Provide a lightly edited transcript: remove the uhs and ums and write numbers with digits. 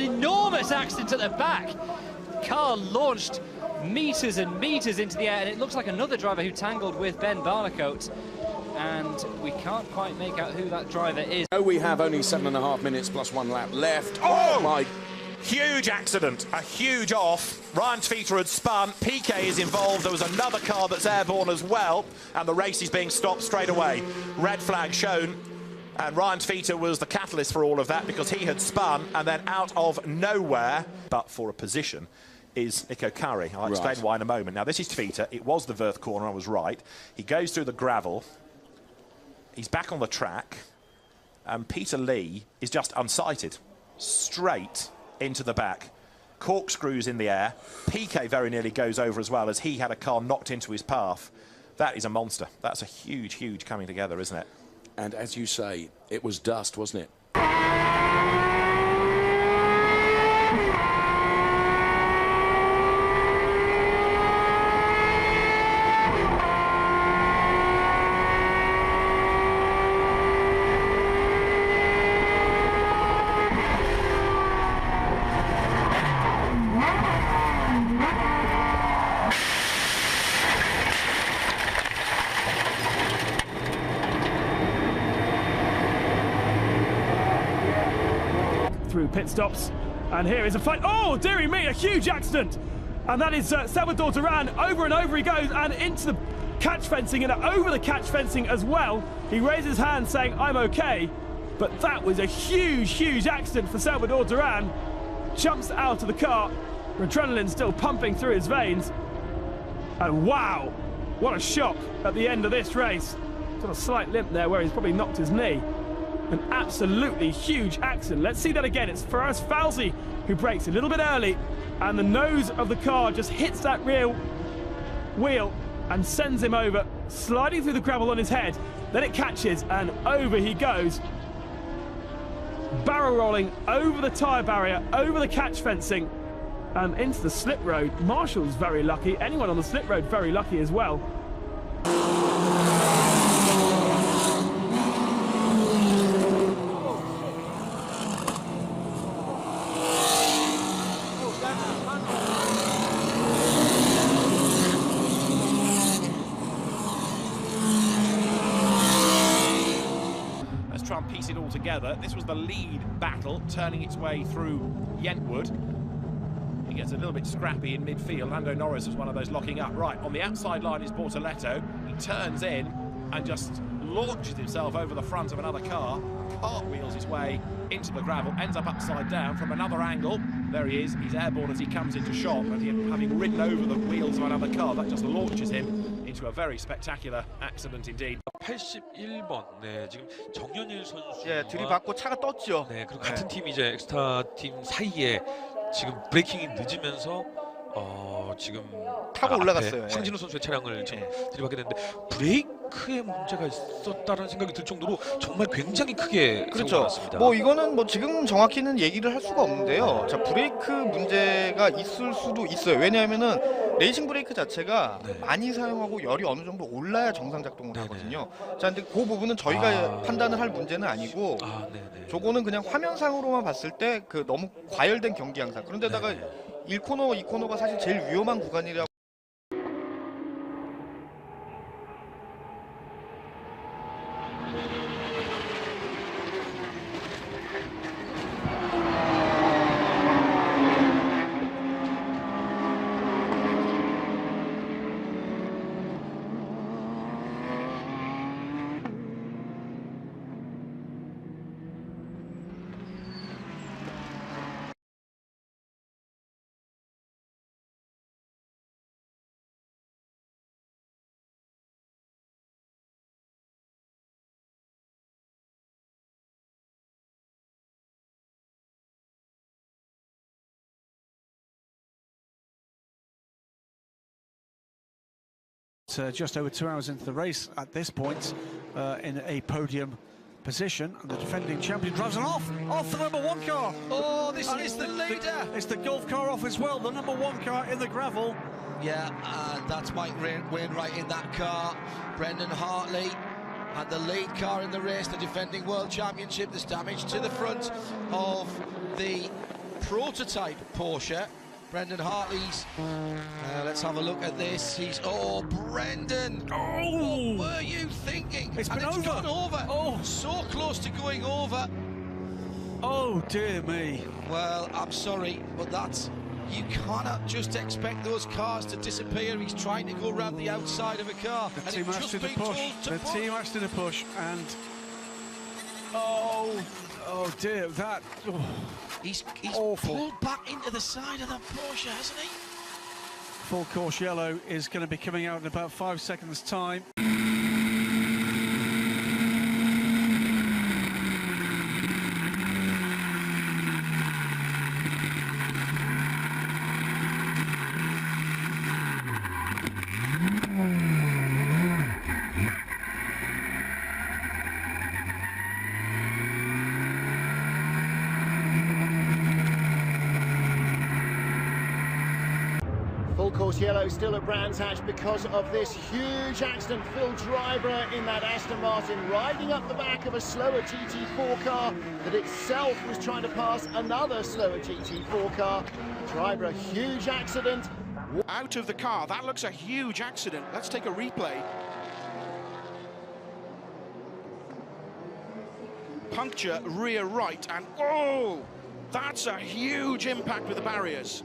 enormous accident at the back. Car launched meters and meters into the air, and it looks like another driver who tangled with Ben Barnicoat. And we can't quite make out who that driver is. Oh, we have only 7.5 minutes plus 1 lap left. Oh my! Huge accident, a huge off. Ryan Tveter had spun, Piquet is involved, there was another car that's airborne as well, and the race is being stopped straight away. Red flag shown, and Ryan Tveter was the catalyst for all of that because he had spun, and then out of nowhere, but for a position, is Nico Curry. I'll explain why in a moment. Now, this is Tveter. It was the Verth corner, I was right. He goes through the gravel. He's back on the track, and Peter Lee is just unsighted. Straight into the back. Corkscrews in the air. Piquet very nearly goes over as well as he had a car knocked into his path. That is a monster. That's a huge, huge coming together, isn't it? And as you say, it was dust, wasn't it? Through pit stops, and here is a fight. Oh, dearie me, a huge accident, and that is Salvador Duran. Over and over he goes, and into the catch fencing, and over the catch fencing as well. He raises his hand saying, "I'm okay," but that was a huge, huge accident for Salvador Duran. Jumps out of the car, adrenaline still pumping through his veins, and wow, what a shock at the end of this race. Got a slight limp there where he's probably knocked his knee. An absolutely huge accident. Let's see that again. It's Faraz Fawzi who brakes a little bit early, and the nose of the car just hits that rear wheel and sends him over, sliding through the gravel on his head. Then it catches, and over he goes, barrel rolling over the tyre barrier, over the catch fencing, and into the slip road. Marshall's very lucky. Anyone on the slip road very lucky as well. Try and piece it all together. This was the lead battle, turning its way through Yentwood. He gets a little bit scrappy in midfield. Lando Norris was one of those locking up. Right, on the outside line is Bortoletto. He turns in and just launches himself over the front of another car, cartwheels his way into the gravel, ends up upside down from another angle. There he is, he's airborne as he comes into shot, and having ridden over the wheels of another car, that just launches him into a very spectacular accident indeed. 81번. 네, 지금 정연일 선수. 예, 들이받고 차가 떴죠. 네, 그리고 같은 팀 이제 엑스타 팀 사이에 지금 브레이킹이 늦으면서 지금 타고 올라갔어요. 황진우 선수의 차량을 지금 들이받게 됐는데 브레이크에 문제가 있었다는 생각이 들 정도로 정말 굉장히 크게 사고가 났습니다. 뭐 이거는 뭐 지금 정확히는 얘기를 할 수가 없는데요. 자, 브레이크 문제가 있을 수도 있어요. 왜냐하면은 레이싱 브레이크 자체가 많이 사용하고 열이 어느 정도 올라야 정상 작동을 하거든요. 자, 근데 그 부분은 저희가 판단을 할 문제는 아니고, 저거는 그냥 화면상으로만 봤을 때 그 너무 과열된 경기 양상. 그런데다가 1코너, 2코너가 사실 제일 위험한 구간이라고. Just over 2 hours into the race at this point, in a podium position, and the defending champion drives it off the number 1 car. Oh, this is the leader. It's the Gulf car off as well, the number 1 car in the gravel. Yeah, that's Mike Wainwright in that car. Brendan Hartley and the lead car in the race, the defending world championship. There's damage to the front of the prototype Porsche. Brendan Hartley's. Let's have a look at this. Brendan! Oh! What were you thinking? It's been gone over. Oh. So close to going over. Oh, dear me. Well, I'm sorry, but you cannot just expect those cars to disappear. He's trying to go around the outside of a car. The and team it's matched just in the been push. told to The push. team matched in the push, and oh dear, that. Oh. He's Awful. pulled back into the side of the Porsche, hasn't he? Full course yellow is going to be coming out in about 5 seconds' time. Full course yellow still at Brands Hatch because of this huge accident. Phil Drybrough in that Aston Martin riding up the back of a slower GT4 car that itself was trying to pass another slower GT4 car. Drybrough, huge accident. Out of the car, that looks a huge accident. Let's take a replay. Puncture rear right, and oh, that's a huge impact with the barriers.